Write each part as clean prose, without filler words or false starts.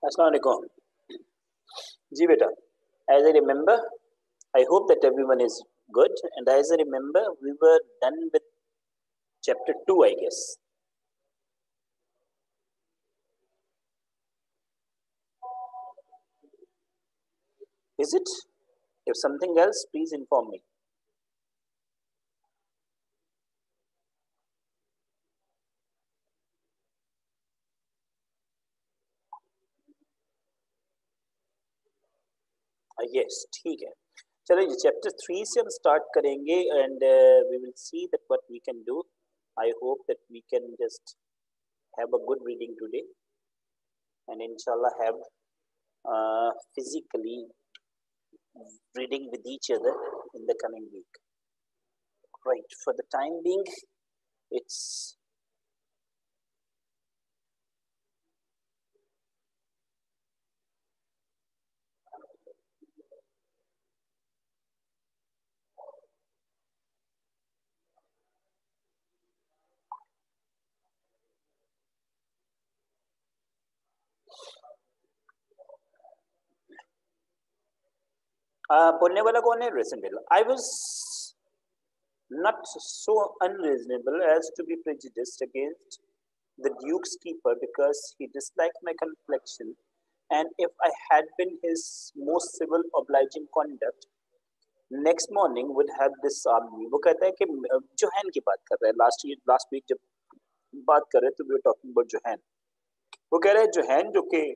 अस्सलाम वालेकुम जी बेटा. As I remember, I hope that everyone is good. And as I remember, we were done with chapter 2, I guess. Is it? If something else, please inform me. Yes, ठीक है. चलो जी, chapter 3 से हम start करेंगे and we will see that what we can do. I hope that we can just have a good reading today and inshallah have physically reading with each other in the coming week. Right, for the time being, it's बोलने वाला कौन है? Reasonable. I was not so unreasonable as to be prejudiced against the Duke's keeper because he disliked my complexion, and if I had been his most civil, obliging conduct, next morning would have disarmed me. वो कहता है कि जोहैन की बात कर रहा है. Last week जब बात कर रहे थे, we were talking about जोहैन. वो कह रहा है जोहैन जो कि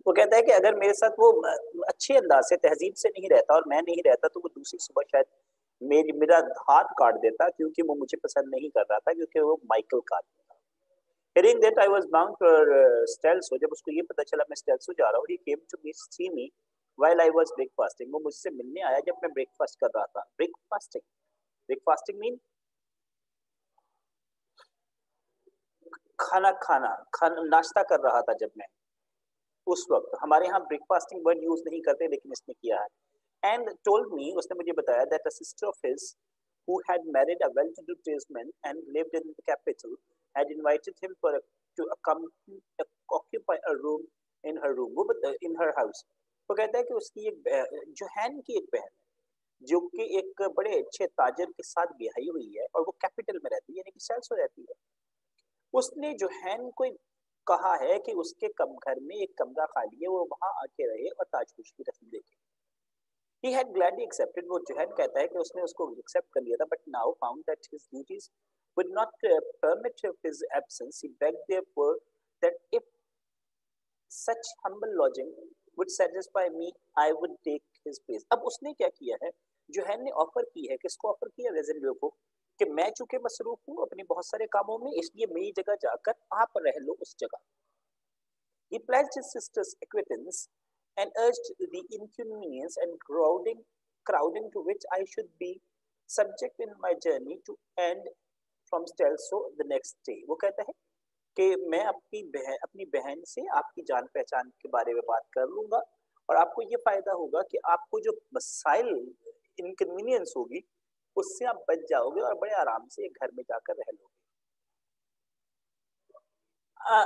वो कहता है कि अगर मेरे साथ वो अच्छे अंदाज से तहजीब से नहीं रहता और मैं नहीं रहता तो वो दूसरी सुबह शायद मेरा हाथ काट देता, क्योंकि वो मुझे पसंद नहीं कर रहा था, क्योंकि वो माइकल का था. Hearing that I was bound for Stelso, जब उसको ये पता चला मैं स्टेल्सो जा रहा हूँ, he came to see me while I was breakfasting. वो मुझसे मिलने आया जब मैं ब्रेकफास्ट कर रहा था. ब्रेकफास्टिंग मीन खाना नाश्ता कर रहा था. जब मैं उस वक्त, हमारे यहाँ ब्रेकफास्टिंग वर्ड यूज नहीं करते, लेकिन इसने किया है. एंड टोल्ड मी, उसने मुझे बताया that a sister of his who had married a well-to-do tradesman and lived in the capital had invited him to occupy a room in her in her house. वो कहता है कि उसकी एक जोहैन की एक बहन है जो कि एक बड़े अच्छे ताजर के साथ ब्याही हुई है और वो कैपिटल में रहती है, यानी कि सेल्सो रहती है. उसने जोहैन को कहा है कि उसके घर में एक कमरा खाली है, वो वहां आके रहे और ताजपोश की रस्म देखे. He had gladly accepted. वो जोहैन कहता है कि उसने उसको एक्सेप्ट कर लिया था, but now found that his duties would not permit of his absence. He begged therefore that if such humble lodging would satisfy me, I would take his place. अब उसने क्या किया है? जोहैन ने ऑफर की है, किसको ऑफर किया? रेजेंडियो को, कि मैं चूंकि मसरूफ हूँ अपने बहुत सारे कामों में, इसलिए मेरी जगह जाकर आप रह लो उस जगह. He pledged his sister's acquittance and urged the inconvenience and crowding to which I should be subject in my journey to end from Stelso the next day. वो कहता है कि मैं अपनी बहन से आपकी जान पहचान के बारे में बात कर लूंगा और आपको ये फायदा होगा कि आपको जो मसाइल इनकन्वीनियंस होगी उससे आप बच जाओगे और बड़े आराम से एक घर में जाकर रह लोगे.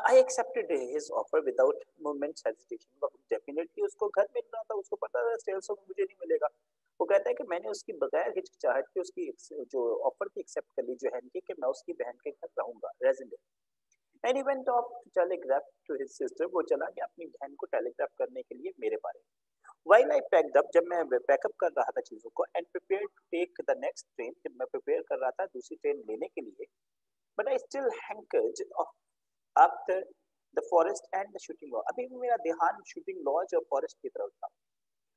I accepted his offer without moment's hesitation. Definitely उसको घर मिल रहा था, उसको पता था सेल्स में मुझे नहीं मिलेगा. वो कहता है कि मैंने उसकी बगैर हिचकिचाहट के उसकी जो ऑफर की एक्सेप्ट कर ली जोहैन की, कि मैं उसकी बहन के घर रहूंगा, resident. And he went off to telegraph to his sister. वो चला गया अपनी बहन को टेलीग्राफ करने के लिए मेरे बारे में. While I packed up, जब मैं पैकअप कर रहा था चीजों को, and prepared to take the next train, जब मैं प्रिपेयर कर रहा था दूसरी ट्रेन लेने के लिए, but I still hankered after the forest and the shooting lodge. अभी भी मेरा ध्यान शूटिंग लॉज और फॉरेस्ट की तरफ था.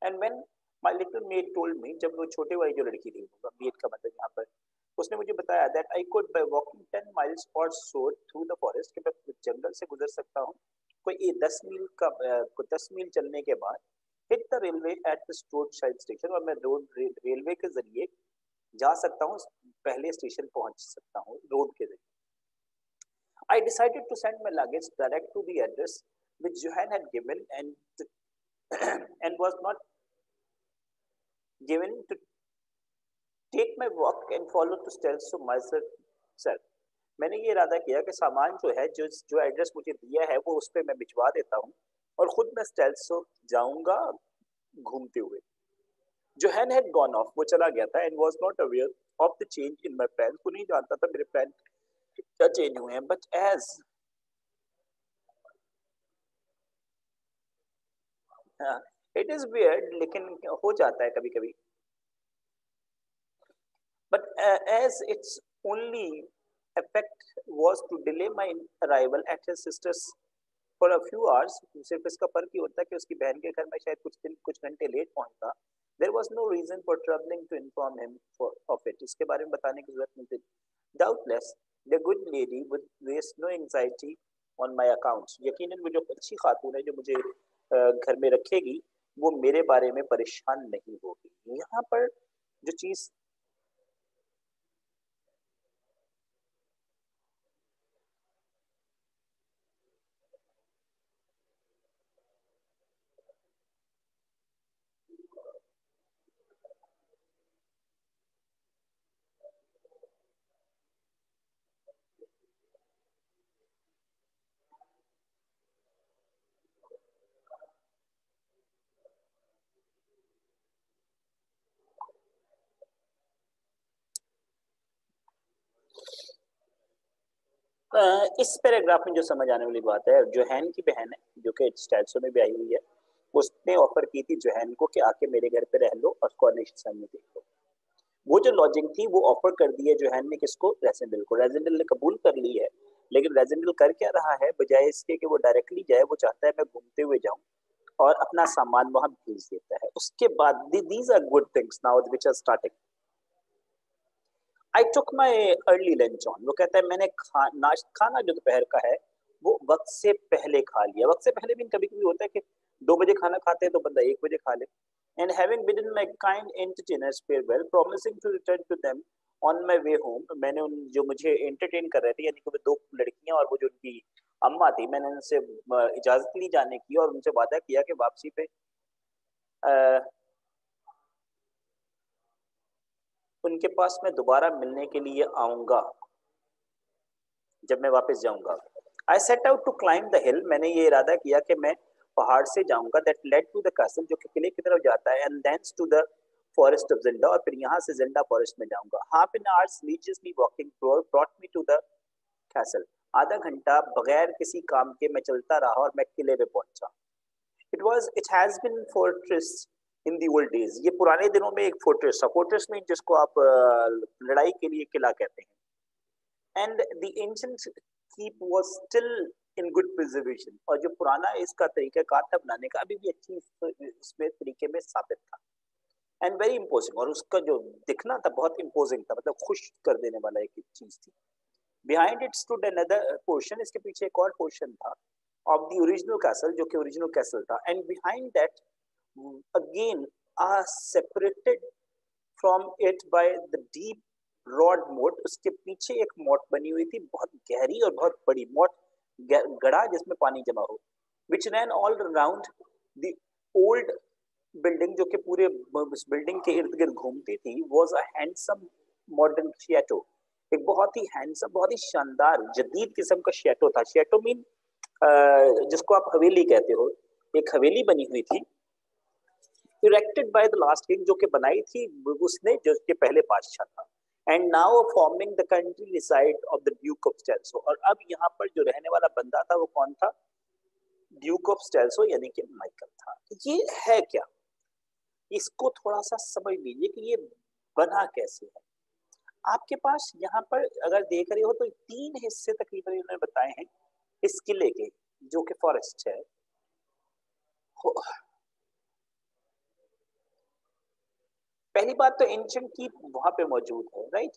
And when my little maid told me, जब वो छोटे वाली जो लड़की थी, मेड का मतलब यहाँ पर, उसने मुझे बताया that I could by walking 10 miles or so through the forest, कि मैं जंगल से गुजर सकता हूँ कोई 10 मील चलने के बाद, hit the railway at the roadside station, और मैं रेलवे के जरिए जा सकता हूँ पहले स्टेशन पहुंच सकता हूँ रोड के जरिए. I decided to send my luggage direct to the address which Johan had given and was not given to take my walk and follow to Stelso myself. मैंने ये इरादा किया कि सामान जो है जो एड्रेस मुझे दिया है वो उस पर मैं भिजवा देता हूँ और खुद मैं स्टेल्सो जाऊंगा घूमते हुए. Johan had gone off, वो चला गया था and was not aware of the change in my plan. वो नहीं जानता था मेरे प्लान क्या चेंज हुए हैं. But as it is weird, लेकिन हो जाता है कभी कभी. But as its only effect was to delay my arrival at his sister's for a few hours, सिर्फ इसका फर्क ही होता है कि उसकी बहन के घर में शायद कुछ घंटे लेट पहुंचा. There was no reason for troubling to inform him of it. इसके बारे में बताने की जरूरत नहीं थी. Doubtless, the good lady would waste no anxiety on my account. यकीनन वो जो अच्छी खातून है जो मुझे घर में रखेगी वो मेरे बारे में परेशान नहीं होगी. यहाँ पर जो चीज इस पैराग्राफ में जो समझ आने वाली बात है, जोहैन की बहन है जो कि स्टैट्सो में भी आई हुई है, उसने ऑफर की थी जोहैन को कि आके मेरे घर पे रह लो और कॉर्निशन में देख लो. वो जो लॉजिंग थी वो ऑफर कर दी है जोहैन ने किसको, रेजेंडल को. रेजेंडल ने कबूल कर ली है, लेकिन रेजेंडल कर क्या रहा है, बजाय इसके कि वो डायरेक्टली जाए वो चाहता है मैं घूमते हुए जाऊं और अपना सामान वहां भेज देता है. उसके बाद these are good things now which are starting. I took my early lunch on. वो कहता है मैंने खाना जो दोपहर का है वो वक्त से पहले खा लिया. वक्त से पहले भी कभी कभी होता है कि 2 बजे खाना खाते हैं तो बंदा 1 बजे खा ले. And having bidden my kind entertainers farewell promising to return to them on my way home. मैंने उन जो मुझे एंटरटेन कर रहे थे यानी कि वो 2 लड़कियां और वो जो उनकी अम्मा थी, मैंने उनसे इजाजत ली जाने की और उनसे वादा किया कि वापसी पे उनके पास मैं दोबारा मिलने के लिए आऊंगा जब मैं वापस जाऊंगा. I set out to climb the hill. मैंने ये इरादा किया कि मैं पहाड़ से जाऊंगा that led to the castle जो कि किले की तरफ जाता है, and thence to the forest of Zenda, और फिर यहाँ से जिंडा फॉरेस्ट में जाऊंगा. Half an hours leisurely walking brought me to the castle. आधा घंटा बगैर किसी काम के मैं चलता रहा और मैं किले पे पहुंचा. It has been fortress in the old days. ये पुराने दिनों में एक फोर्ट्रेस था. फोर्ट्रेस में जिसको आप लड़ाई के लिए किला कहते हैं. And the ancient keep was still in good preservation. और जो पुराना इसका तरीकाकार था बनाने का अभी भी अच्छी इसमें तरीके में साबित था. एंड वेरी इम्पोजिंग, और उसका जो दिखना था बहुत इम्पोजिंग था, मतलब खुश कर देने वाला एक चीज थी. Behind it stood another portion. इसके पीछे एक और पोर्शन था ऑफ द ओरिजिनल कैसल जो कि ओरिजिनल कैसल था. And behind that again are separated from it by the deep broad moat. उसके पीछे एक मोट बनी हुई थी, बहुत गहरी और बहुत बड़ी मोट, गड़ा जिसमें पानी जमा हो. which ran all around the old building, जो कि पूरे उस बिल्डिंग के इर्द गिर्द घूमती थी. was a handsome modern chateau. एक बहुत ही हैंडसम, बहुत ही शानदार जदीद किस्म का शेटो था. शेटो मीन जिसको आप हवेली कहते हो. एक हवेली बनी हुई थी erected by the last king, जो कि बनाई थी उसने जो उसके पहले बादशाह था. and now forming the country side of the Duke of Stelzo. और अब यहाँ पर जो रहने वाला बंदा था वो कौन था, ड्यूक ऑफ स्टेल्सो यानी कि माइकल था. ये है क्या, इसको थोड़ा सा समझ लीजिए कि ये बना कैसे है. आपके पास यहाँ पर अगर देख रहे हो तो 3 हिस्से तकरीबन इन्होंने बताए हैं इस किले के, जो कि फॉरेस्ट है. पहली बात तो एंशिएंट की वहां पे मौजूद है, राइट.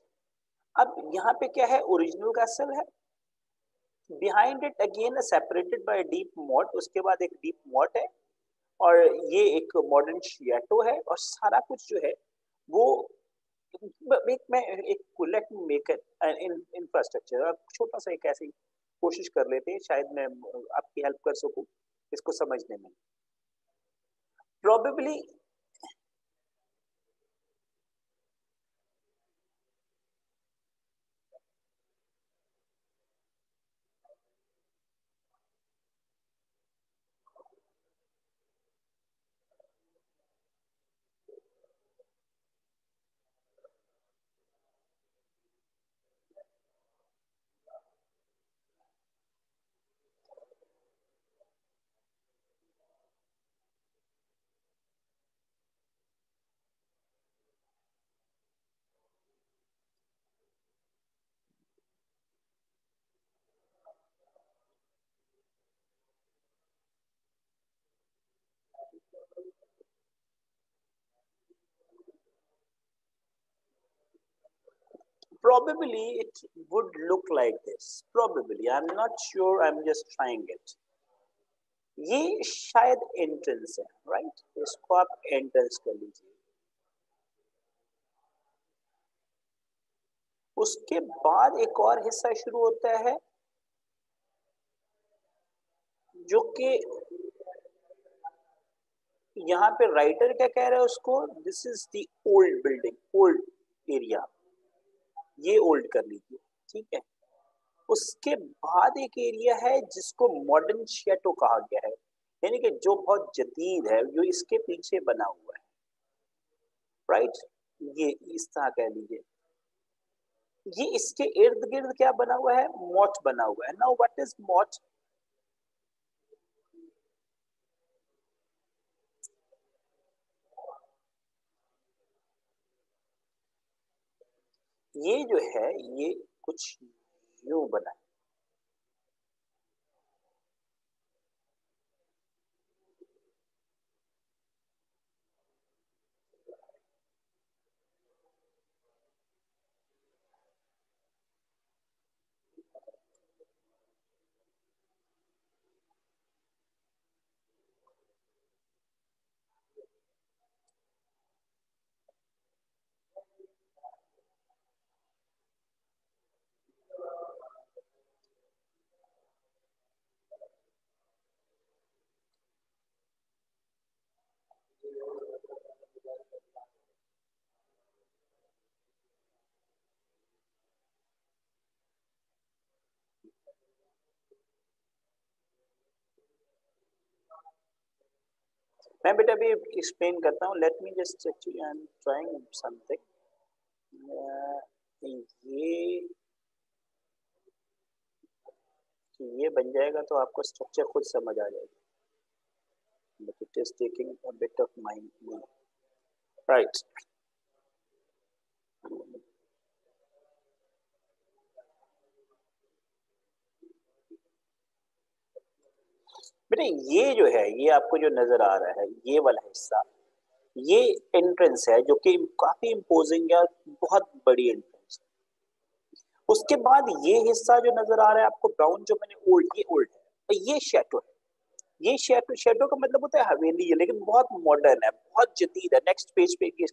अब यहाँ पे क्या है, ओरिजिनल कैसल है. Behind it again separated by deep मोट. उसके बाद एक डीप मोट है और ये एक मॉडर्न शेटो है. और सारा कुछ जो है वो मैं एक let me make an infrastructure, छोटा सा एक ऐसी कोशिश कर लेते हैं, शायद मैं आपकी हेल्प कर सकूं इसको समझने में। Probably it would look like this. Probably, I'm not sure, I'm just trying it. ये शायद एंट्रेंस है, राइट? इसको आप एंट्रेंस कर लीजिए। उसके बाद एक और हिस्सा शुरू होता है जो कि यहाँ पे राइटर क्या कह रहा है उसको, this is the old building, old area, ये ओल्ड कर लीजिए, ठीक है। उसके बाद एक एरिया है जिसको मॉडर्न शेटो कहा गया है, यानी कि जो बहुत जदीद है, जो इसके पीछे बना हुआ है, राइट? ये इस तरह कह लीजिए। ये इसके इर्द गिर्द क्या बना हुआ है? मॉट बना हुआ है। Now what is moat? ये जो है ये कुछ यूं बना है। मैं बेटा अभी एक्सप्लेन करता हूँ, let me just actually I am trying something. ये ये बन जाएगा तो आपको स्ट्रक्चर खुद समझ आ जाएगा, but it is taking a bit of mind, right? बेटा ये जो है, ये आपको जो नजर आ रहा है ये वाला हिस्सा, ये एंट्रेंस है जो कि काफी इम्पोजिंग है, बहुत बड़ी एंट्रेंस। उसके बाद ये हिस्सा जो नजर आ रहा है आपको ब्राउन, जो मैंने ओल्ड, ये ओल्ड है, और ये शेटो है। ये शेटो, शेटो का मतलब होता है हवेली है, लेकिन बहुत मॉडर्न है, बहुत जदीद है। नेक्स्ट पेज पे ये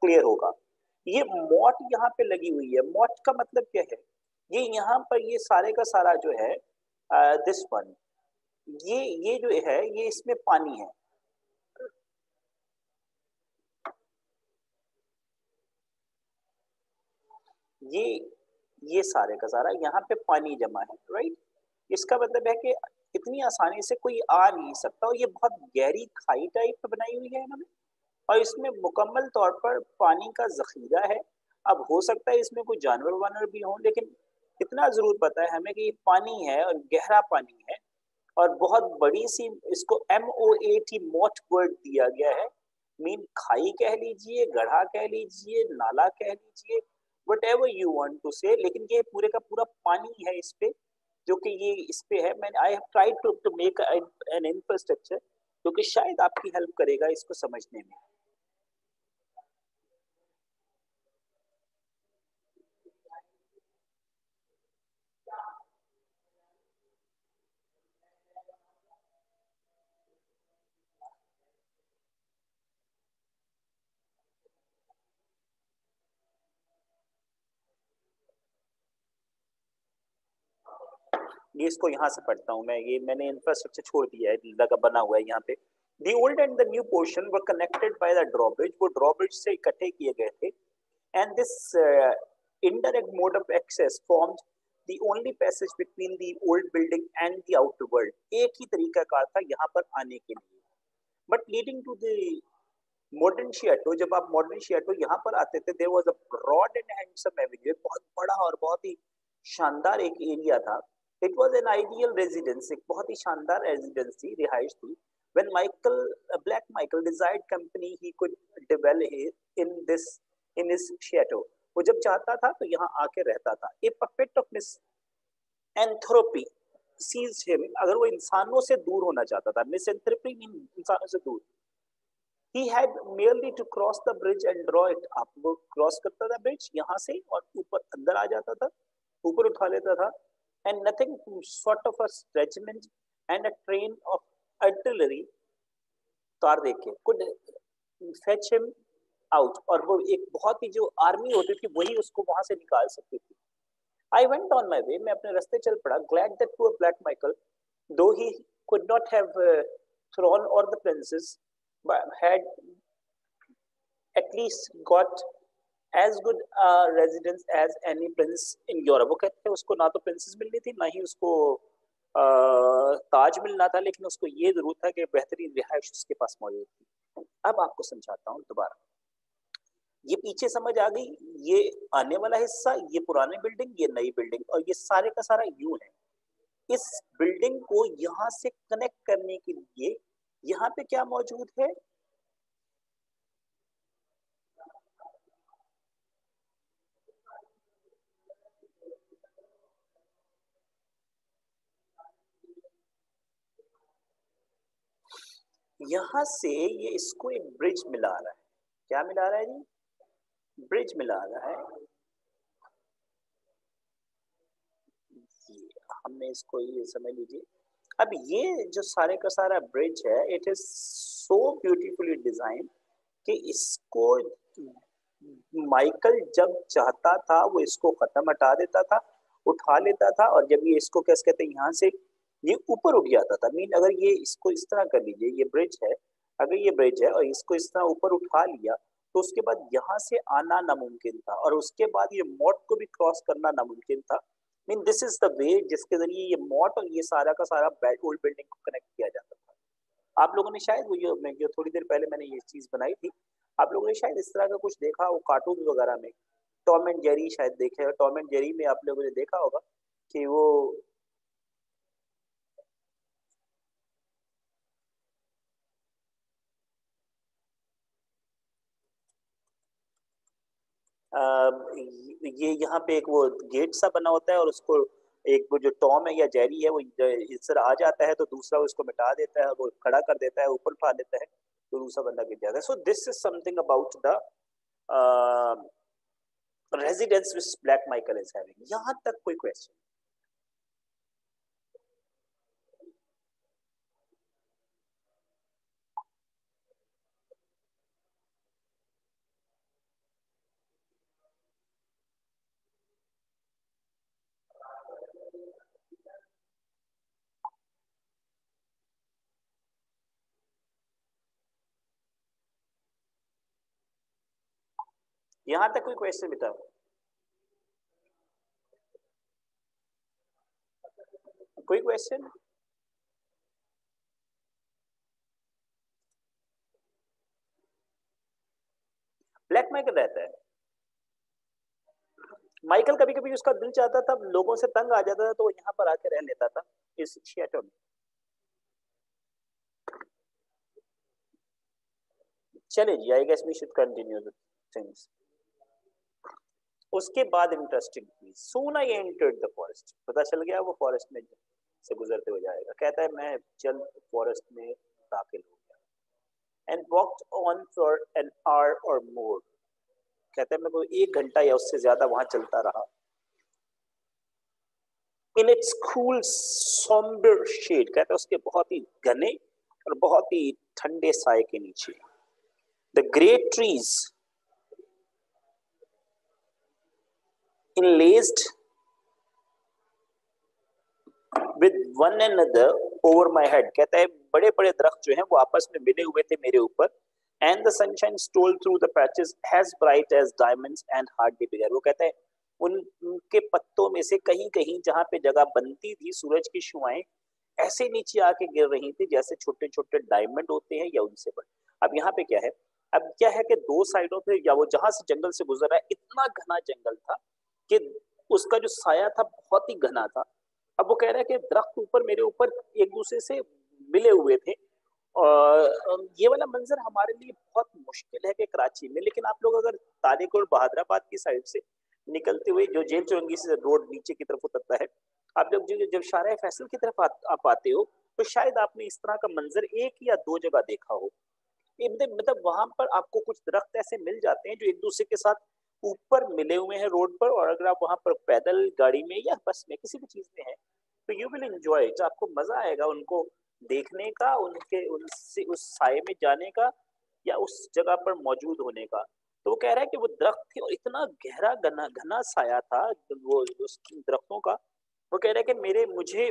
क्लियर होगा। ये मॉट यहाँ पे लगी हुई है। मॉट का मतलब क्या है? ये यहाँ पर ये सारे का सारा जो है, दिस वन, ये जो है ये इसमें पानी है। ये ये सारे का सारा यहाँ पे पानी जमा है, राइट? इसका मतलब है कि इतनी आसानी से कोई आ नहीं सकता, और ये बहुत गहरी खाई टाइप में बनाई हुई है इन्होंने, और इसमें मुकम्मल तौर पर पानी का जखीरा है। अब हो सकता है इसमें कोई जानवर वानवर भी हों, लेकिन इतना जरूर पता है हमें कि ये पानी है और गहरा पानी है, और बहुत बड़ी सी, इसको MOAT मोट वर्ड दिया गया है। मीन खाई कह लीजिए, गढ़ा कह लीजिए, नाला कह लीजिए, whatever you want to say, लेकिन ये पूरे का पूरा पानी है इस पे, जो कि ये इस पे है। मैंने I have tried to make an infrastructure जो कि शायद आपकी हेल्प करेगा इसको समझने में। ये इसको यहाँ से पढ़ता हूँ मैं, ये मैंने इंफ्रास्ट्रक्चर छोड़ दिया है, लगा बना हुआ है यहाँ पे। The old and the new portion were connected by the drawbridge, वो drawbridge से इकट्ठे किए गए थे, and this indirect mode of access formed the only passage between the old building and the outer world. एक ही तरीका कार था यहाँ पर आने के लिए, but leading to the modern Seattle, जब आप modern Seattle यहाँ पर आते थे, there was a broad and handsome avenue, बहुत बड़ा और बहुत ही शानदार एक एरिया था। It was an ideal residence, एक बहुत ही शानदार रेजिडेंस थी, रिहाइश थी। When Michael, Black Michael desired company, he could develop in his chateau. वो जब चाहता था तो यहाँ आके रहता था। A perfect of misanthropy seized him, अगर वो इंसानों से दूर होना चाहता था, misanthropy मीन इंसानों से दूर। He had merely to cross the bridge and draw it up. वो क्रॉस करता था ब्रिज यहाँ से और ऊपर अंदर आ जाता था, ऊपर उठा लेता था, and nothing sort of a regiment and a train of artillery, तार देख के, could fetch him out, और वो एक बहुत ही जो आर्मी होती थी वही उसको वहां से निकाल सकती थी। I went on my way, मैं अपने रास्ते चल पड़ा, glad that poor Black Michael, though he could not have throne or the princess, but had at least got as good a residence as any prince in Europe. वो कहते हैं उसको ना तो प्रिंसेस मिलनी थी, ना ही उसको ताज मिलना था, लेकिन उसको ये जरूर था कि बेहतरीन रिहाइश उसके पास मौजूद थी। अब आपको समझाता हूँ दोबारा, ये पीछे समझ आ गई, ये आने वाला हिस्सा, ये पुरानी बिल्डिंग, ये नई बिल्डिंग, और ये सारे का सारा यूं है। इस बिल्डिंग को यहाँ से कनेक्ट करने के लिए यहाँ पे क्या मौजूद है? यहाँ से ये इसको एक ब्रिज मिला रहा है। क्या मिला रहा है जी? ब्रिज मिला रहा है। हमने इसको ये समझ लीजिए। अब ये जो सारे का सारा ब्रिज है, it is so beautifully design कि इसको माइकल जब चाहता था वो इसको खत्म हटा देता था, उठा लेता था, और जब ये इसको कैसे कहते हैं यहाँ से ये ऊपर उठ जाता था। मीन अगर ये इसको इस तरह कर लीजिए, ये ब्रिज है, अगर ये ब्रिज है और इसको इस तरह ऊपर उठा लिया तो उसके बाद यहाँ से आना नामुमकिन था, और उसके बाद ये मॉट को भी क्रॉस करना नामुमकिन था। Mean this is the way जिसके जरिए ये मॉट और ये सारा का सारा ओल्ड बिल्डिंग को कनेक्ट किया जाता था। आप लोगों ने शायद वो जो थोड़ी देर पहले मैंने ये चीज बनाई थी, आप लोगों ने शायद इस तरह का कुछ देखा वो कार्टून वगैरह में, टॉम एंड जेरी शायद देखे, टॉम एंड जेरी में आप लोगों ने देखा होगा कि वो ये यहाँ पे एक वो गेट सा बना होता है, और उसको एक वो जो टॉम है या जेरी है वो इस तरह आ जाता है तो दूसरा उसको मिटा देता है, वो खड़ा कर देता है, ऊपर उठा लेता है तो दूसरा बंदा गिर जाता है। So this is something about the residence which black Michael is having. यहाँ तक कोई क्वेश्चन? यहाँ तक कोई क्वेश्चन बताओ? कोई क्वेश्चन? ब्लैक माइकल रहता है, माइकल कभी कभी उसका दिल चाहता था, लोगों से तंग आ जाता था तो वो यहाँ पर आके रह लेता था इस शेटो में। चले जी, I guess we should continue the things. उसके बाद इंटरेस्टिंग थी, soon I entered the forest, पता चल गया वो फॉरेस्ट में से गुजरते हो जाएगा। कहता है मैं जल्द फॉरेस्ट में दाखिल हो गया, and walked on for an hour और मोर, कहता है मैं को 1 घंटा या उससे ज्यादा वहां चलता रहा। In its cool sombre shade, कहता है उसके बहुत ही घने और बहुत ही ठंडे साए के नीचे, the great trees enlaced with one another over my head. कहता है बड़े बड़े दरख्त जो हैं वो आपस में मिले हुए थे मेरे ऊपर. And the sunshine stole through the patches as bright as diamonds and hardly bigger. वो कहता है उनके पत्तों में से कहीं कहीं जहाँ पे जगह बनती थी सूरज की शुआएं ऐसे नीचे आके गिर रही थी जैसे छोटे छोटे डायमंड होते हैं या उनसे बड़े. अब यहाँ पे क्या है, अब क्या है कि दो साइडों पे या वो जहां से जंगल से गुजर रहा है इतना घना जंगल था कि उसका जो साया था बहुत ही घना था. अब वो कह रहा है कि दरख्त ऊपर मेरे ऊपर एक दूसरे से मिले हुए थे. और ये वाला मंजर हमारे लिए बहुत मुश्किल है कि कराची में, लेकिन आप लोग अगर तारिक और बहादराबाद की साइड से निकलते हुए जो जेल चौरंगी से रोड नीचे की तरफ उतरता है, आप लोग जब शारा फैसल की तरफ आप आते हो तो शायद आपने इस तरह का मंजर एक या दो जगह देखा हो. मतलब वहां पर आपको कुछ दरख्त ऐसे मिल जाते हैं जो एक दूसरे के साथ ऊपर मिले हुए हैं रोड पर, और अगर आप वहां पर पैदल गाड़ी में या बस में किसी भी चीज में है तो यू विल एंजॉय इट. आपको मजा आएगा उनको देखने का, उनके उनसे उस साए में जाने का या उस जगह पर मौजूद होने का. तो वो कह रहा है कि वो दरख्त थे और इतना गहरा घना घना साया था वो उस दरख्तों का. वो कह रहा है कि मेरे मुझे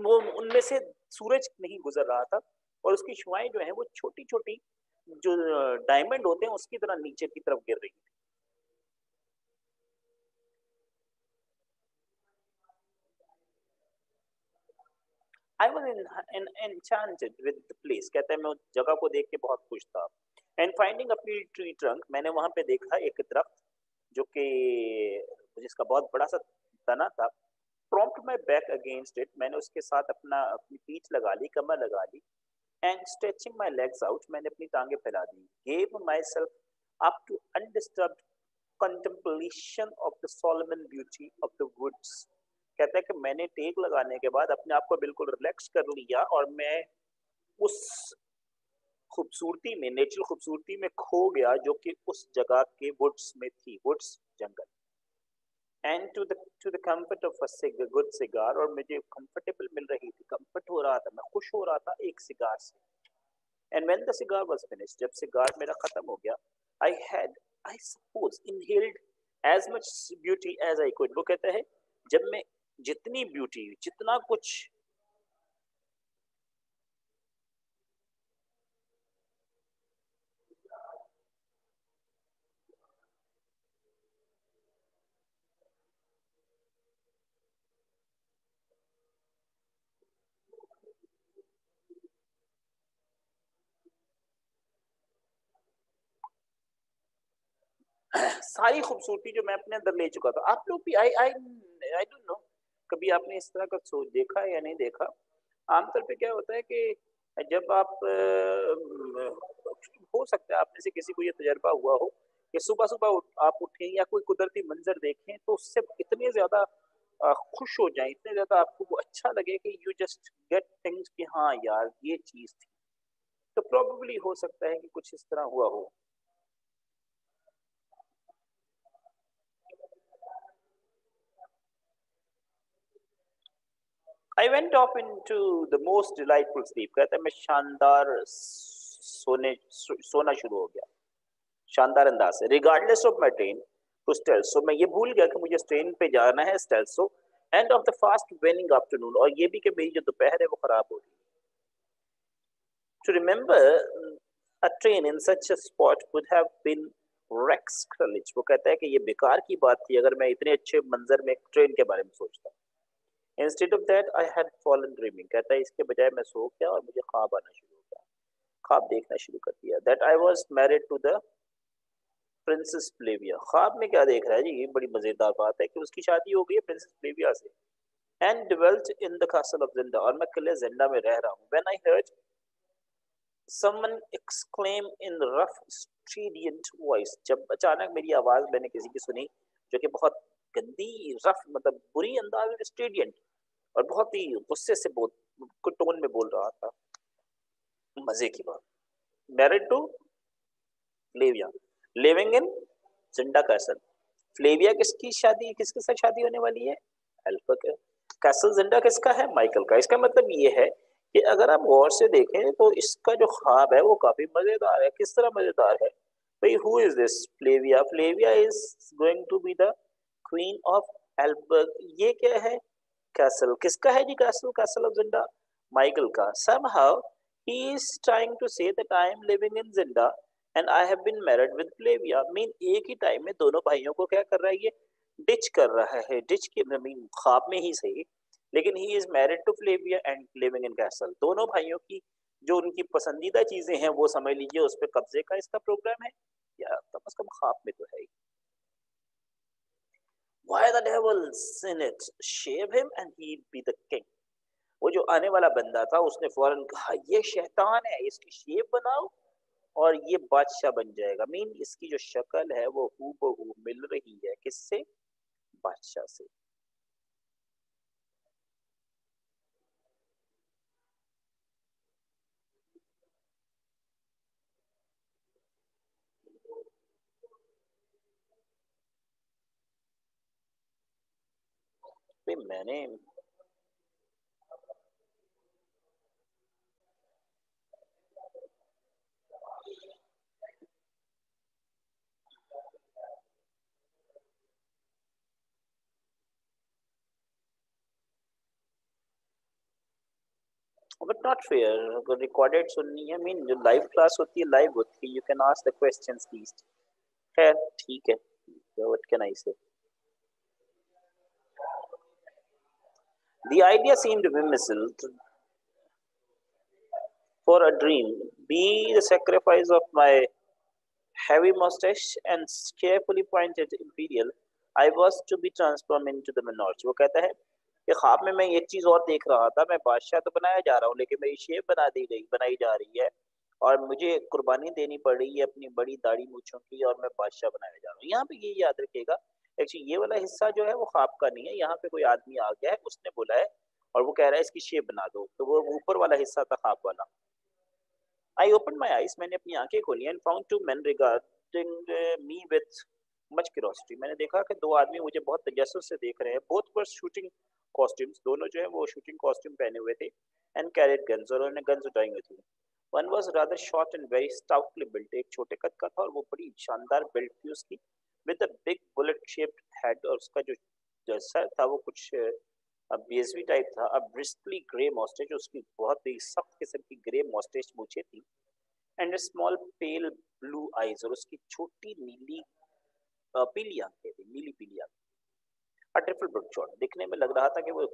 वो उनमें से सूरज नहीं गुजर रहा था और उसकी शुआएं जो है वो छोटी छोटी जो डायमंड होते हैं उसकी तरह नीचे की तरफ गिर रही थी. I was enchanted with the place. कहता है मैं उस जगह को देख के बहुत खुश था. And finding a tree trunk, मैंने वहां पे देखा एक दरख्त जो कि जिसका बहुत बड़ा सा तना था. Propped my back against it, मैंने उसके साथ अपनी पीठ लगा ली, कमर लगा ली. And stretching my legs out, मैंने अपनी टांगे फैला दी. Gave myself up to undisturbed contemplation of the Solomon beauty of the woods. कहता है कि मैंने टेक लगाने के बाद अपने आप को बिल्कुल रिलैक्स कर लिया और मैं उस खूबसूरती में, नेचुरल खूबसूरती में खो गया जो कि उस जगह के वुड्स में थी. वुड्स जंगल. And to the comfort of a good cigar, और मुझे कंफर्टेबल मिल रही थी, कंफर्ट हो रहा था, मैं खुश हो रहा था एक सिगार से. And when the cigar was finished, जब सिगार मेरा खत्म हो गया, I had I suppose inhaled as much beauty as I could. वो कहता है जब मैं जितनी ब्यूटी, जितना कुछ सारी खूबसूरती जो मैं अपने अंदर ले चुका था. आप लोग भी आई आई आई डोंट नो कभी आपने इस तरह का सोच देखा है या नहीं देखा. आमतौर पे क्या होता है कि जब आप हो सकता है आप में से किसी को ये तजर्बा हुआ हो कि सुबह सुबह आप उठें या कोई कुदरती मंजर देखें तो उससे इतने ज्यादा खुश हो जाएं, इतने ज्यादा आपको वो अच्छा लगे कि यू जस्ट गेट थिंग्स कि हाँ यार ये चीज थी. तो प्रोबेबली हो सकता है कि कुछ इस तरह हुआ हो. I went off into the most delightful sleep. कहता है मैं शानदार सोना शुरू हो गया शानदार अंदाज से. Regardless of my train to Strelsau, मैं ये भूल गया कि मुझे ट्रेन पे जाना है Strelsau. End of the fast waning afternoon, और ये भी कि मेरी जो दोपहर है वो खराब हो रही है. To remember a train in such a spot would have been रेक्स क्रलिच. वो कहता है कि ये बेकार की बात थी अगर मैं इतने अच्छे मंजर में ट्रेन के बारे में सोचता. Instead of that I had fallen dreaming. कहता है इसके बजाय मैं सो गया और मुझे ख्वाब आना शुरू हो गया, ख्वाब देखना शुरू कर दिया. That I was married to the princess Flavia. ख्वाब में क्या देख रहा है जी, ये बड़ी मजेदार बात है कि उसकी शादी हो गई है प्रिंसेस फ्लेविया से. And dwelt in the castle of Zinda, और मैं किले जिंदा में रह रहा हूँ. When I heard someone exclaim in rough strident voice, जब अचानक मेरी आवाज मैंने किसी की सुनी जो कि बहुत गंदी, रफ मतलब बुरी अंदाज में, स्टेडियंट और बहुत ही गुस्से से टोन में बोल रहा था. मजे की बात. Married to Flavia, living in Zenda castle. Flavia किसकी शादी, किसके साथ शादी होने वाली है? एल्फा. कैसल जिंडा किसका है? माइकल का. इसका मतलब ये है कि अगर आप गौर से देखें तो इसका जो ख्वाब है वो काफी मजेदार है. किस तरह मजेदार है भाई? Who is this Flavia? Flavia is going to be the queen of Elphberg. ये क्या है? कैसल किसका है जी? Castle castle of Zenda Michael का. Somehow he is trying to say that I am living in Zinda and I have been married with Flavia. Mean एक ही time में दोनों भाइयों को क्या कर रहा है ये? डिच कर रहा है. डिच के मीन ख्वाब में ही सही, लेकिन he is married to Flavia and living in castle. दोनों भाइयों की जो उनकी पसंदीदा चीजें हैं वो समझ लीजिए उस पर कब्जे का इसका प्रोग्राम है, या कम से कम ख्वाब में तो है ही. Why the devil sin it? Shave him and he'd be the king. वो जो आने वाला बंदा था उसने फौरन कहा ये शैतान है, इसकी शेप बनाओ और ये बादशाह बन जाएगा. मीन इसकी जो शक्ल है वो हूबहू मिल रही है किससे? बादशाह से. भाई मैंने बट नॉट फेयर रिकॉर्डेड सुननी है. मीन जो लाइव क्लास होती है लाइव होती है. You can ask the questions please. खैर ठीक है. व्हाट कैन आई से. The idea seemed imbecile for a dream. Be the sacrifice of my heavy mustache and carefully pointed imperial. I was to be transformed into the monarch. वो कहता है कि ख्वाब में मैं एक चीज और देख रहा था. मैं बादशाह तो बनाया जा रहा हूँ लेकिन मेरी शेप बनाई जा रही है और मुझे कुर्बानी देनी पड़ रही है अपनी बड़ी दाढ़ी मूछों की और मैं बादशाह बनाया जा रहा हूँ. यहाँ पे ये याद रखिएगा एक्चुअली ये वाला हिस्सा जो है वो ख्वाब का नहीं है. यहाँ पे कोई आदमी आ गया है उसने बोला है और वो कह रहा है इसकी शेप बना दो. तो वो ऊपर वाला हिस्सा था ख्वाब वाला. I open my eyes. मैंने अपनी आंखें खोली and found two men regarding me with much curiosity. मैंने देखा कि दो आदमी मुझे बहुत तजस्सुस से देख रहे हैं. Both were shooting costumes. दोनों जो है वो शूटिंग कॉस्ट्यूम पहने हुए थे एंड कैरिड गन्स. और उन्होंने गन्स उठाई हुई थी. One was rather short and very stoutly built. एक छोटे कद का था और वो बड़ी शानदार बिल्ट थी उसकी with a big bullet shaped head. और उसका जो सर था वो कुछ बीएसवी टाइप था. अब ब्रिस्टली ग्रे मॉस्टेच. उसकी बहुत ही सख्त किस्म की ग्रे मॉस्टेच मूछें थी and small pale blue eyes. और उसकी छोटी नीली पीली आंखें थी. नीली पीली आंखें. A triple brook shot. दिखने में लग रहा था कि वो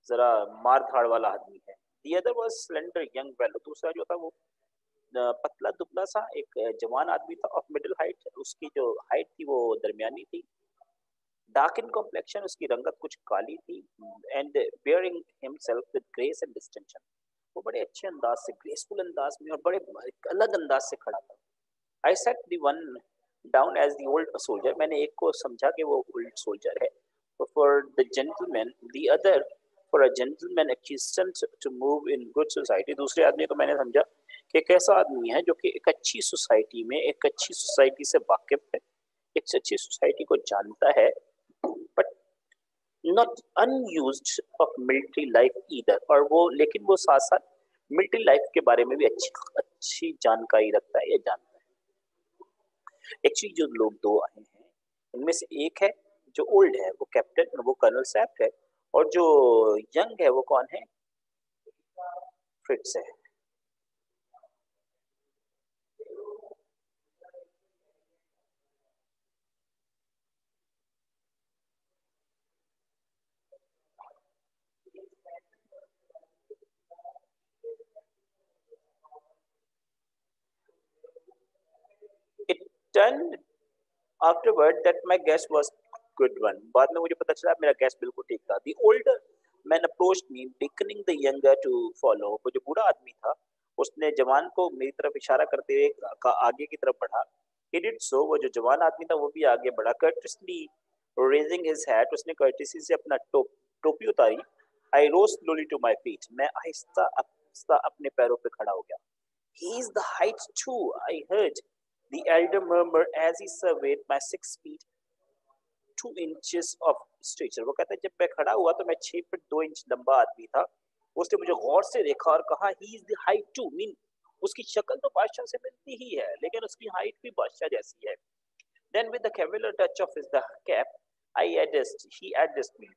जरा मार धाड़ वाला आदमी है. The other was slender young fellow. दूसरा जो था वो पतला दुबला सा एक जवान आदमी था ऑफ मिडिल हाइट. उसकी जो हाइट थी वो दरमियानी थी. Dark in complexion. उसकी रंगत कुछ काली थी and bearing himself with grace and distinction. वो बड़े अच्छे अंदाज से ग्रेसफुल अंदाज में और बड़े अलग अंदाज से खड़ा था. I set the one down as the old soldier. मैंने एक को समझा कि वो ओल्ड सोल्जर है. For the gentleman the other for a gentleman existent to move in good society. दूसरे आदमी को मैंने समझा कि एक ऐसा आदमी है जो कि एक अच्छी सोसाइटी में एक अच्छी सोसाइटी से वाकिफ है, एक अच्छी सोसाइटी को जानता है, but not unused of military life either. और वो लेकिन वो साथ साथ मिलिट्री लाइफ के बारे में भी अच्छी अच्छी जानकारी रखता है या जानता है. एक्चुअली जो लोग दो आए हैं उनमें से एक है जो ओल्ड है वो कैप्टन वो कर्नल सैप है और जो यंग है वो कौन है? फ्रिट्स है. It turn afterward that my guess was good one. बाद में मुझे पता चला मेरा गेस बिल्कुल ठीक था. The older man approached me beckoning the younger to follow. वो जो बूढ़ा आदमी था उसने जवान को मेरी तरफ इशारा करते हुए आगे की तरफ बढ़ा. he did so. वो जो जवान आदमी था वो भी आगे बढ़ा. courteously raising his hat. उसने courtesy से अपना टोपी उतारी. I rose slowly to my feet. मैं आहिस्ता आहिस्ता अपने पैरों पे खड़ा हो गया. He is the height too, I heard the elder murmur as he surveyed my 6 feet 2 inches of stature. वो कहता है जब मैं खड़ा हुआ तो मैं 6 फीट 2 इंच लंबा आदमी था. उसने मुझे गौर से देखा और कहा he is the height too. Mean उसकी शक्ल तो बादशाह से मिलती ही है लेकिन उसकी हाइट भी बादशाह जैसी है. Then with the cavalier touch of his the cap, he addressed me.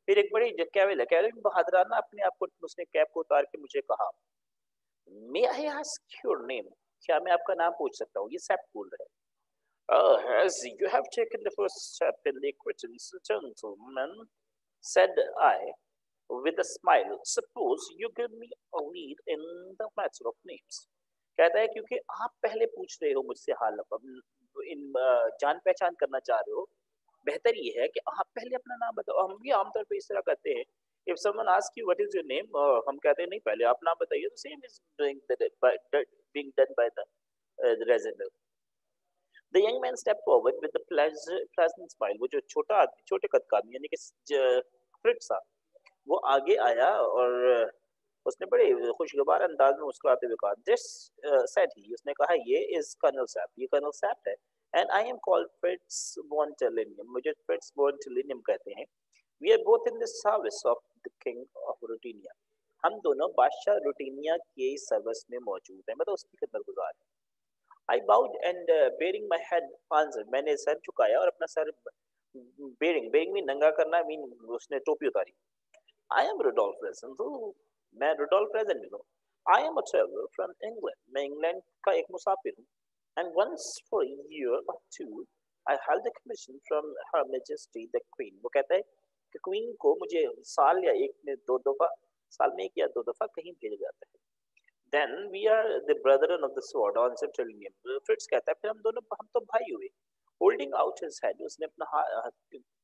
फिर एक बड़ी केविन केविन बहादुराना अपने आप को उसने कैप को उतार के मुझे कहा, मे आई आस्क योर नेम, क्या मैं आपका नाम पूछ सकता हूँ? ये सैप बोल रहे हैं। As you have taken the first step in the acquaintance, gentlemen, said I with a smile. Suppose you give me a lead in the matter of names. कहता है क्योंकि आप पहले पूछ रहे हो मुझसे हाल इन जान पहचान करना चाह रहे हो, बेहतर ये है कि आप पहले अपना नाम बताओ। हम भी आमतौर पे इस तरह करते हैं। If someone ask you what is your name, हम कहते हैं नहीं पहले आप नाम बताइए। तो same is doing being done by the resident. The young man stepped forward with a pleasant smile. वो जो छोटा आदमी, छोटे कद का आदमी यानी कि फ्रिट सा, वो आगे आया और उसने बड़े खुशगवार अंदाज में मुस्कुराते हुए कहा, दिस सेड ही, उसने कहा ये इज कर्नल सैप, ये कर्नल सैप है, and I am called Fritz von Tarlenheim, मुझे फ्रिट्स वॉन टेलिनियम कहते हैं। We are both in the service of the king of Ruritania, हम दोनों बादशाह रूटीनिया के सर्विस में मौजूद हैं, मतलब उसकी खिदमत गुजार हैं। I bowed and baring my head answer, मैंने सर झुकाया और अपना सर, बेरिंग बेरिंग मीन नंगा करना, मीन उसने टोपी उतारी। I am Rudolph Pleasant, मैं Rudolph Pleasant हूँ। I am a traveler from England, मैं इंग्लैंड का एक मुसाफिर हूँ। And once for a year or two, I held a commission from Her Majesty the Queen. वो कहता है कि क्वीन को मुझे साल या एक में दो दफा, साल में एक या दो दफा कहीं भेजा जाता है। Then we are the brethren of the sword, answered Trillium. Fritz कहता है फिर हम तो भाई हुए। Holding out his head, उसने अपना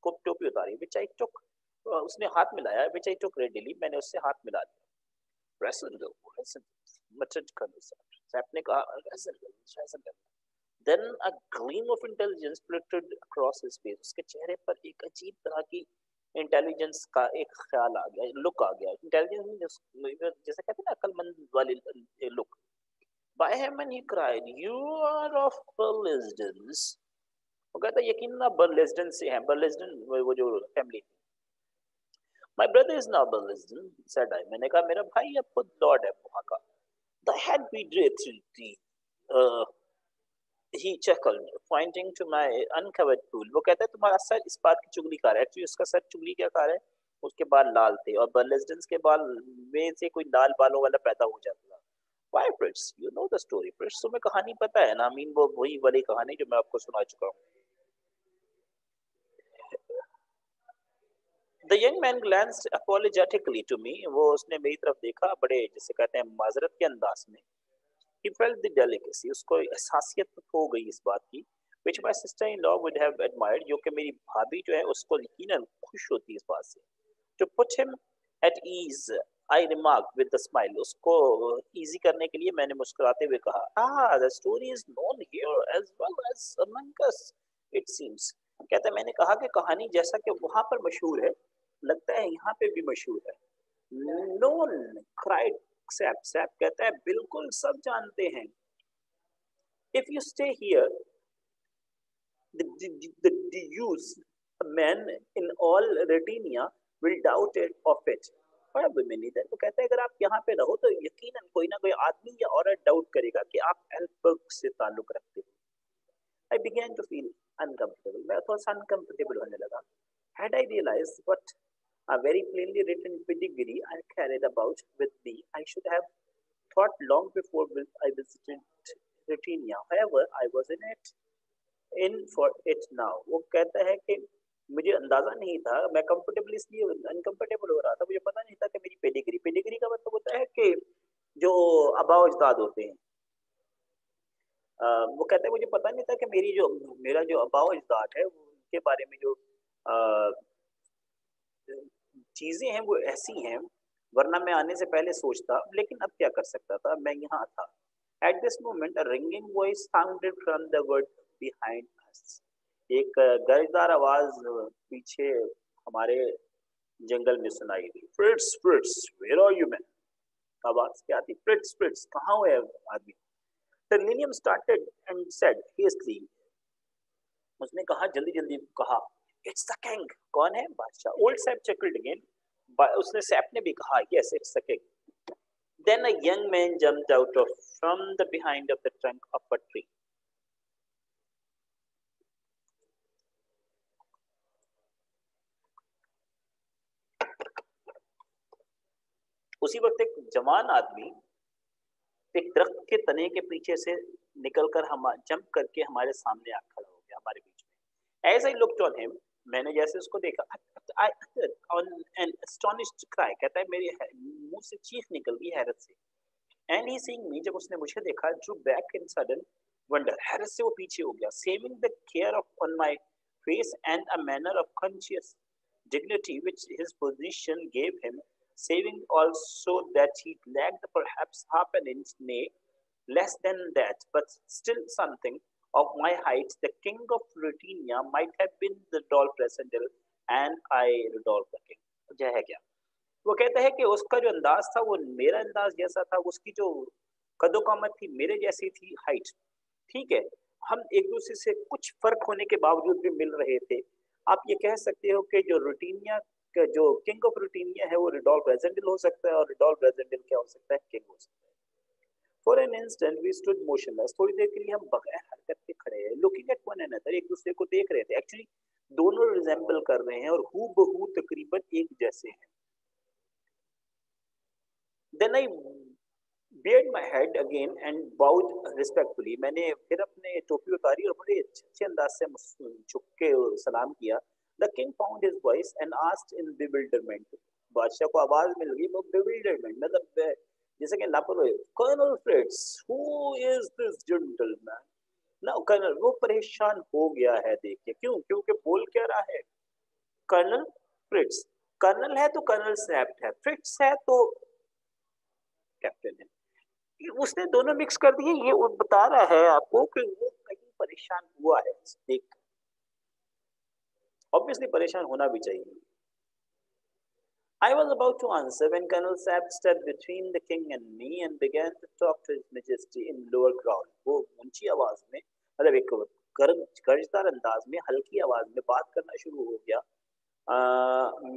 को टोपी उतारी, which I took, उसने हाथ मिलाया, which I took readily, मैंने उससे हाथ मिला लिया। Present, muttered Colonel Sapp. Sapp ने कहा, present. Then a gleam of intelligence flitted across his face. उसके चेहरे पर एक अजीब तरह की इंटेलिजेंस का एक ख्याल आ गया, लुक आ गया। इंटेलिजेंस जैसे कहते हैं ना, अक्लमंद वाली look. By heaven, he cried, you are of Burlesdons. वो कहता है यकीन ना बर्लेस्डन से हैं, बर्लेस्डन वो जो family. My brother is now Burlesdon, said I. मैंने कहा मेरा भाई अब खुद लॉर्ड है वहाँ का। The head be treaty. He chuckled, pointing to my uncovered pool. वो कहता है तुम्हारा सर इस बात की चुगलीकार है। एक्चुअली उसका सर चुगली क्या कार है, उसके बाल लाल थे और बर्लेस्डन्स के बाल में से कोई लाल बालों वाला पैदा हो जाता था। Why Fritz, you know the story. Fritz, तुम्हें कहानी पता है ना? I mean वो वही वाली कहानी जो मैं आपको सुना चुका हूँ। The young man glanced apologetically to me. वो उसने मेरी तरफ देखा बड़े जिसे कहते हैं माजरत के अंदाज में। He felt the delicacy. उसको एहसासियत हो गई इस बात की, which my sister-in-law would have admired, जो कि मेरी भाभी जो है उसको यकीनन खुश होती इस बात से। To put him at ease, I remarked with a smile. उसको easy करने के लिए मैंने मुस्कुराते हुए कहा, the story is known here as well as among us, it seems. कहता है मैंने कहा कि कहानी जैसा कि वहाँ पर मशहूर है, लगता है यहाँ पे भी मशहूर है। Known, cried Sap. Sap कहता है बिल्कुल सब जानते हैं। If you stay here, the use men in all Retinia will doubt it of it. बड़ा बेमिनीद है। तो कहता है अगर आप यहाँ पे रहो तो यकीनन कोई ना कोई आदमी या औरत डाउट करेगा कि आप एल्बर्ग से ताल्लुक रखते हो। I began to feel uncomfortable. मैं थोड़ा सा uncomfortable होने लगा। Had I realized what a very plainly written pedigree I carried about with me, I should have thought long before I visited Retinia. However, I was in for it now. वो कहता है कि मुझे अंदाजा नहीं था, मैं कंफर्टेबल इसलिए अनकंफर्टेबल हो रहा था, मुझे पता नहीं था कि मेरी पेडिग्री का मतलब होता है कि जो आबाओ अजदाद होते हैं। वो कहते हैं मुझे पता नहीं था कि मेरा जो आबाओ अजदाद है उनके बारे में जो चीजें हैं वो ऐसी हैं, वरना मैं आने से पहले सोचता, लेकिन अब क्या कर सकता था, मैं यहाँ था। At this moment, a ringing voice sounded from the wood behind us. एक गरजदार आवाज पीछे हमारे जंगल में सुनाई दी। Fritz, Fritz, where are you man? आवाज क्या थी? Fritz, Fritz, कहाँ है आदमी? The Linium started and said hastily. उसने कहा जल्दी कहा, It's the king. कौन है? बादशाह। Old Sap chuckled again. उसने सैप ने भी कहा, Yes, it's the king. Then a young man jumped out from the behind of the trunk of a tree. उसी वक्त एक जवान आदमी एक दरख्त के तने के पीछे से निकलकर हम जंप करके हमारे सामने आ खड़ा हो गया हमारे बीच में। As I looked on him, मैंने जैसे उसको देखा, I on an astonished cry, कहता है मेरे मुंह से चीख निकल गई हैरत से। एंड ही सीइंग मी, जब उसने मुझे देखा, Drew back in sudden wonder, हैरत से वो पीछे हो गया, saving the care of on my face and a manner of conscious dignity which his position gave him, saving also that he lacked perhaps half an inch, nay, less than that, but still something of my height. The king of Ruritania might have been the Rudolph Presendel, and I Rudolph the king. जय है क्या? वो कहता है कि उसका जो अंदाज था वो मेरा अंदाज जैसा था, उसकी जो कदोकामत थी मेरे जैसी थी हाइट। ठीक है, हम एक दूसरे से कुछ फर्क होने के बावजूद भी मिल रहे थे। आप ये कह सकते हो कि जो रूटीनिया का जो किंग ऑफ रूटीनिया है वो रिडोल्फ रेजेंडल हो सकता है, और रिडोल्फ रेजेंडल क्या हो सकता है? किंग हो सकता है। For an instant we stood motionless, थोड़ी देर के लिए हम बगैर हरकत के खड़े हैं, लुकिंग एट वन अनदर, एक दूसरे को देख रहे थे। एक्चुअली दोनों रिजेंबल कर रहे हैं और हूबहू तकरीबन एक जैसे हैं। Then I beard my head again and bowed respectfully. मैंने फिर अपने टोपी उतारी और बड़े अच्छे अंदाज से झुक के सलाम किया। The king found his voice and asked in bewilderment. बादशाह को आवाज मिल गई, वो bewilderment मतलब जैसे कि लापरवाही। Colonel Fritz, who is this gentleman? ना कर्नल, वो परेशान हो गया है देख के। क्यों? क्योंकि बोल क्या रहा है? कर्नल फ्रिट्स। कर्नल है तो कर्नल सैप्ट है, फ्रिट्स है तो कैप्टन है। उसने दोनों मिक्स कर दिए। ये वो बता रहा है आपको कि वो कहीं परेशान हुआ है देख। ऑब्वियसली परेशान होना भी चाहिए। I was about to answer when Colonel Sapp stepped between the king and me and began to talk to His Majesty in lower growl. वो ऊंची आवाज में, मतलब एक गर्जदार अंदाज में, हल्की आवाज में बात करना शुरू हो गया।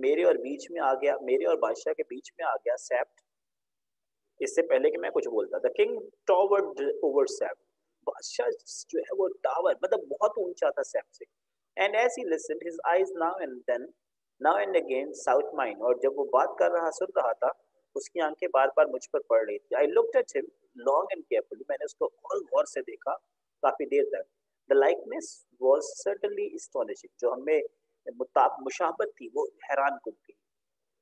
मेरे और बीच में आ गया, मेरे और बादशाह के बीच में आ गया सैप्ट, इससे पहले कि मैं कुछ बोलता। द किंग टॉवर्ड ओवर सैप, बादशाह जो है वो टावर मतलब बहुत ऊंचा था सैप से। And as he listened his eyes now and again sought mine, और जब वो बात कर रहा सुन रहा था, उसकी आंखें बार बार मुझ पर पड़ रही थी। I looked at him long and carefully, मैंने उसको और गौर से देखा काफी देर तक। The likeness was certainly astonishing, जो हमें मुशाबत थी वो हैरान कुन थी।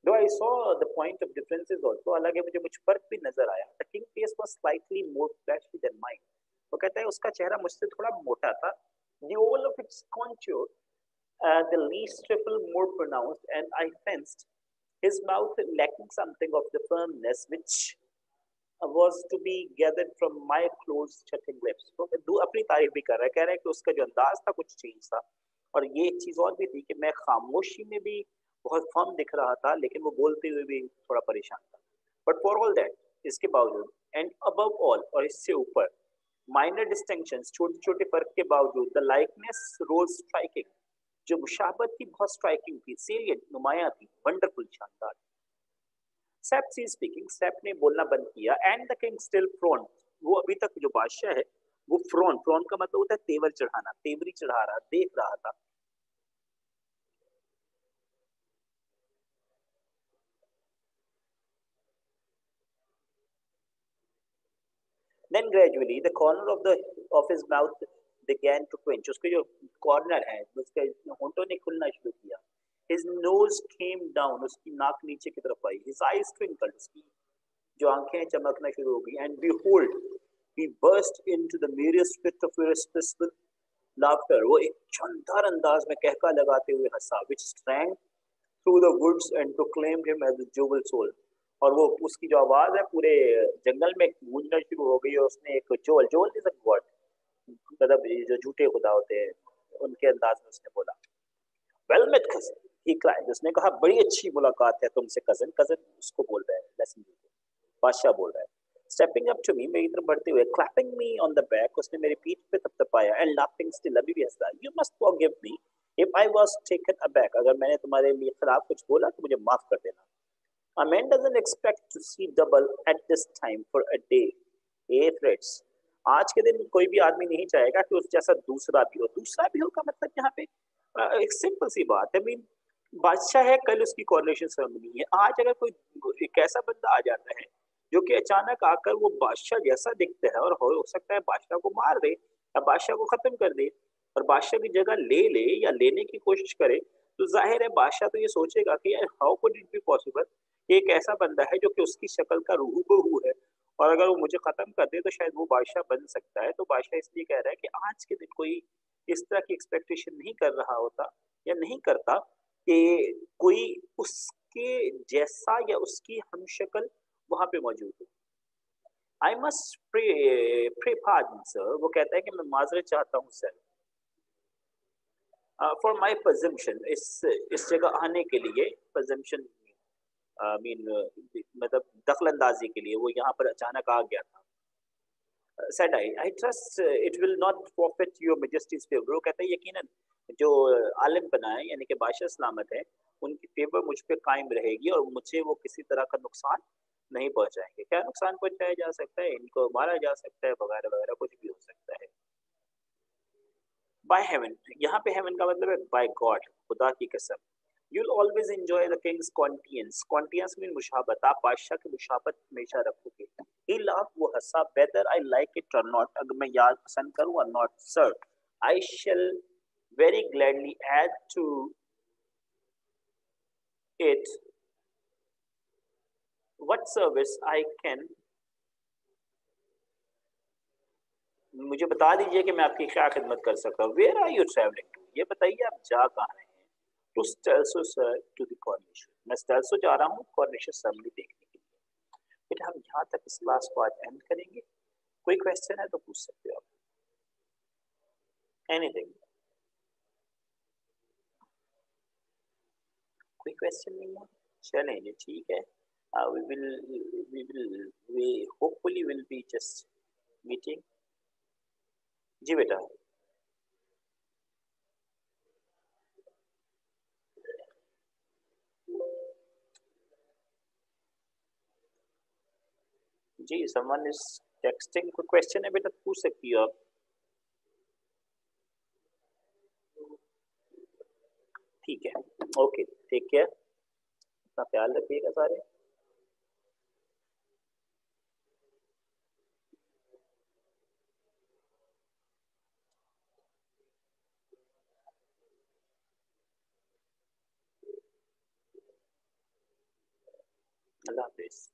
Though I saw the point of differences also, हालांकि मुझे कुछ फर्क भी नजर आया। The king's face was slightly more fleshy than mine. वो कहता है उसका चेहरा मुझसे थोड़ा मोटा था। The oval of its contour, the least trifle more pronounced, and I fenced his mouth lacking something of the firmness which was to be gathered from my close shutting lips. तो अपनी तारीफ भी कर रहा है, कह रहा है कि उसका जो अंदाज था कुछ चेंज था। और ये एक चीज और भी थी कि मैं खामोशी में भी बहुत फर्म दिख रहा था, लेकिन वो बोलते हुए भी थोड़ा परेशान था। बट फॉर ऑल दैट, इसके बावजूद, एंड अबव ऑल, और इससे ऊपर, माइनर डिस्टिंक्शंस, छोटे छोटे फर्क के बावजूद, द लाइकनेस रोज स्ट्राइकिंग, जो मुशाबत थी बहुत स्ट्राइकिंग थी, सेलिएंट, नुमाया थी, वंडरफुल, शानदार। सैप सी स्पीकिंग, सैप ने बोलना बंद किया। And the king still prone, वो अभी तक जो बादशाह है वो फ्रोन, फ्रोन का मतलब होता है तेवर चढ़ाना, तेवरी चढ़ा रहा, देख रहा था। Then gradually the corner of his mouth began to quench. उसके जो कॉर्नर है, उसके होंठों ने खुलना शुरू किया। His nose came down, उसकी नाक नीचे की तरफ आई। His eyes twinkled, उसकी जो आंखें चमकना शुरू हो गई। And behold, he burst into the merest fit of irrepressible laughter. वो एक शानदार अंदाज में कहका लगाते हुए हंसा, which sprang through the woods and proclaimed him as the jewel soul. और वो उसकी जो आवाज है पूरे जंगल में गूंजना शुरू हो गई, और उसने एक जोल, जोल इज अ गॉड, मतलब जो झूठे खुदा होते हैं, उनके अंदाज में उसने बोला, well met cousin, he cried, उसने कहा बड़ी अच्छी मुलाकात है तुमसे कजन। कजन उसको बोल रहा है, लेसन बादशाह बोल रहा है। स्टेपिंग अप टू मी, मेरी तरफ बढ़ते हुए, clapping me on the back, उसने मेरी पीठ पे थपथपाया। एंड लाफिंग स्टिल, अभी भी हंसता, you must forgive me if I was taken aback, अगर मैंने तुम्हारे लिए खिलाफ कुछ बोला तो मुझे माफ कर देना। A man doesn't expect to see double at this time for a day. Hey friends, आज के दिन कोई भी आदमी नहीं चाहेगा कि उस जैसा दूसरा भी हो। दूसरा भी हो का मतलब यहाँ पे एक सिंपल सी बात है। मीन बादशाह है, कल उसकी कोरोनेशन सेरेमनी है। आज अगर कोई एक ऐसा बंदा आ जाता है जो कि अचानक आकर वो बादशाह जैसा दिखता है और हो सकता है बादशाह को मार दे या बादशाह को खत्म कर दे और बादशाह की जगह ले ले या लेने की कोशिश करे, तो जाहिर है बादशाह तो ये सोचेगा कि यार how could it be possible कि एक ऐसा बंदा है जो कि उसकी शक्ल का हूबहू है और अगर वो मुझे खत्म कर दे तो शायद वो बादशाह बन सकता है। तो बादशाह इसलिए कह रहा है कि आज के दिन कोई इस तरह की एक्सपेक्टेशन नहीं कर रहा होता या नहीं करता कि कोई उसके जैसा या उसकी हमशक्ल वहाँ पे मौजूद हो। I must pray pardon sir, वो कहता है कि मैं माजरत चाहता हूँ सर, फॉर माय प्रेजम्पशन, इस जगह आने के लिए। प्रेजम्पशन मीन मतलब दखल अंदाजी के लिए वो यहाँ पर अचानक आ गया था। Said I trust it will not forfeit your Majesty's favour, वो कहता है यकीनन जो आलिम बनाए यानी कि बादशाह सलामत है उनकी फेवर मुझ पे कायम रहेगी और मुझे वो किसी तरह का नुकसान नहीं पहुंचाएंगे। क्या नुकसान पहुंचाया जा सकता है? इनको मारा जा सकता है वगैरह वगैरह, कुछ भी हो सकता है। बाय हेवन, यहाँ पे हेवन का मतलब है बाय गॉड, खुदा की कसम। You'll always enjoy the king's countenance. Countenance mean मुशाबत, आप बादशाह की मुशाबत हमेशा रखोगे। He laughed, वो हंसा, whether I like it or not, अगर मैं याद पसंद करूँ or not, sir, I shall very gladly add to it what service I can। मुझे बता दीजिए कि मैं आपकी क्या खिदमत कर सकता हूँ। Where are you traveling to? ये बताइए आप जा कहाँ रहे हैं? To Stelso sir, to the coronation। मैं स्टेल्सो जा रहा हूँ coronation ceremony देखने के लिए। फिर हम यहाँ तक इस क्लास को आज एंड करेंगे। कोई क्वेश्चन है तो पूछ सकते हो आप, एनीथिंग। कोई क्वेश्चन नहीं है? चलेंगे, ठीक है। We will we hopefully will be just meeting. जी बेटा। जी समवन इज टेक्सटिंग, कोई क्वेश्चन है बेटा तो पूछ सकती हो आप। ठीक है, ओके, टेक केयर, अपना ख्याल रखिएगा सारे। अल्लाह हाफिज।